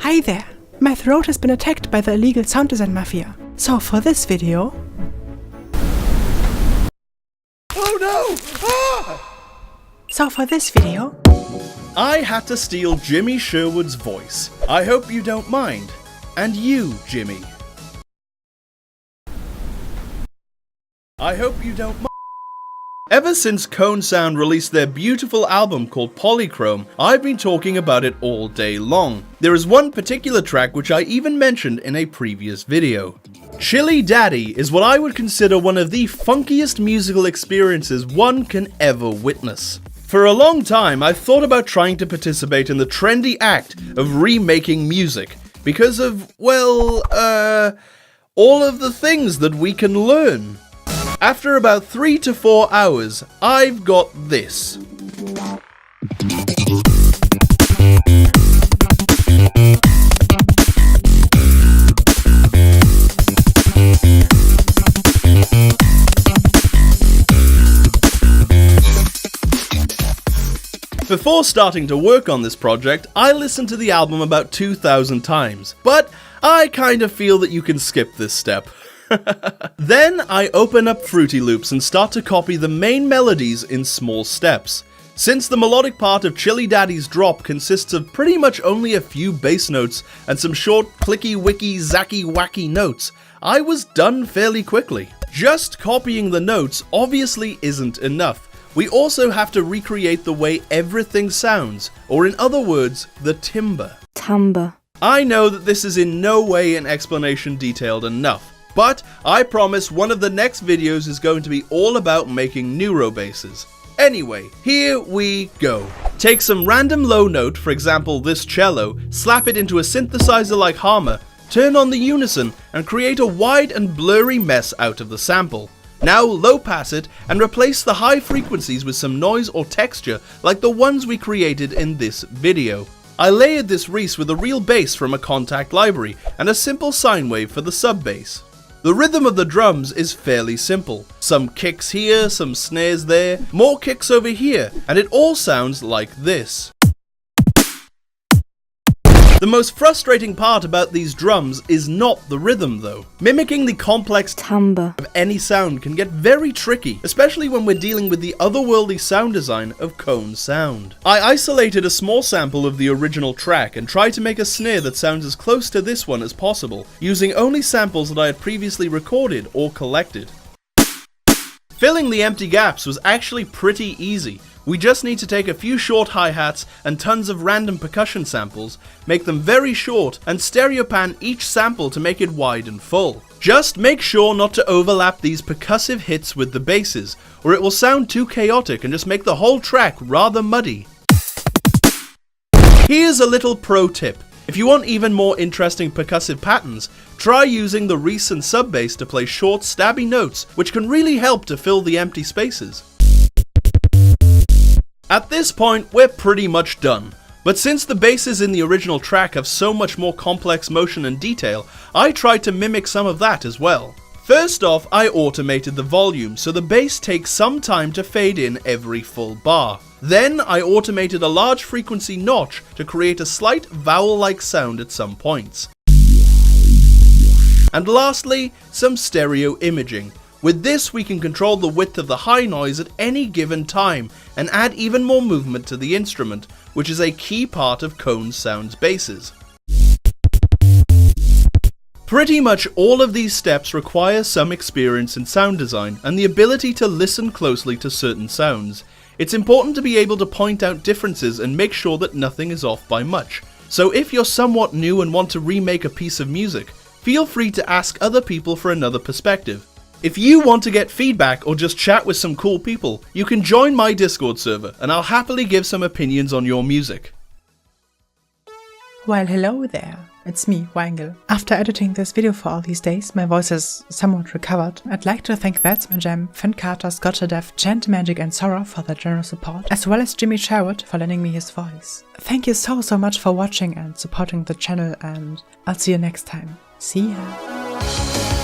Hi there! My throat has been attacked by the illegal sound design mafia. So for this video... Oh no! I had to steal Jimmy Sherwood's voice. I hope you don't mind. And you, Jimmy. I hope you don't mind. Ever since KOAN Sound released their beautiful album called Polychrome, I've been talking about it all day long. There is one particular track which I even mentioned in a previous video. Chilli Daddy is what I would consider one of the funkiest musical experiences one can ever witness. For a long time, I've thought about trying to participate in the trendy act of remaking music because of, well, all of the things that we can learn. After about 3 to 4 hours, I've got this. Before starting to work on this project, I listened to the album about 2,000 times, but I kind of feel that you can skip this step. Then I open up Fruity Loops and start to copy the main melodies in small steps. Since the melodic part of Chilli Daddy's drop consists of pretty much only a few bass notes and some short clicky wicky zacky wacky notes, I was done fairly quickly. Just copying the notes obviously isn't enough. We also have to recreate the way everything sounds, or in other words, the timbre. Timbre. I know that this is in no way an explanation detailed enough. But I promise one of the next videos is going to be all about making neurobasses. Anyway, here we go. Take some random low note, for example this cello, slap it into a synthesizer like Harmer, turn on the unison, and create a wide and blurry mess out of the sample. Now low pass it and replace the high frequencies with some noise or texture like the ones we created in this video. I layered this Reese with a real bass from a Contact library and a simple sine wave for the sub bass. The rhythm of the drums is fairly simple. Some kicks here, some snares there, more kicks over here, and it all sounds like this. The most frustrating part about these drums is not the rhythm though. Mimicking the complex timbre of any sound can get very tricky, especially when we're dealing with the otherworldly sound design of KOAN Sound. I isolated a small sample of the original track and tried to make a snare that sounds as close to this one as possible, using only samples that I had previously recorded or collected. Filling the empty gaps was actually pretty easy. We just need to take a few short hi-hats and tons of random percussion samples, make them very short, and stereo pan each sample to make it wide and full. Just make sure not to overlap these percussive hits with the basses, or it will sound too chaotic and just make the whole track rather muddy. Here's a little pro tip. If you want even more interesting percussive patterns, try using the Reese and sub bass to play short stabby notes, which can really help to fill the empty spaces. At this point, we're pretty much done. But since the basses in the original track have so much more complex motion and detail, I tried to mimic some of that as well. First off, I automated the volume, so the bass takes some time to fade in every full bar. Then I automated a large frequency notch to create a slight vowel-like sound at some points. And lastly, some stereo imaging. With this, we can control the width of the high noise at any given time and add even more movement to the instrument, which is a key part of KOAN Sound's basses. Pretty much all of these steps require some experience in sound design and the ability to listen closely to certain sounds. It's important to be able to point out differences and make sure that nothing is off by much. So if you're somewhat new and want to remake a piece of music, feel free to ask other people for another perspective. If you want to get feedback or just chat with some cool people, you can join my Discord server and I'll happily give some opinions on your music. Well, hello there. It's me, Wangle. After editing this video for all these days, my voice is somewhat recovered. I'd like to thank ThatsMyJam, Fen Carter, ScotcherDev, Chantmagick and Sora for their generous support, as well as Jimmy Sherwood for lending me his voice. Thank you so much for watching and supporting the channel, and I'll see you next time. See ya!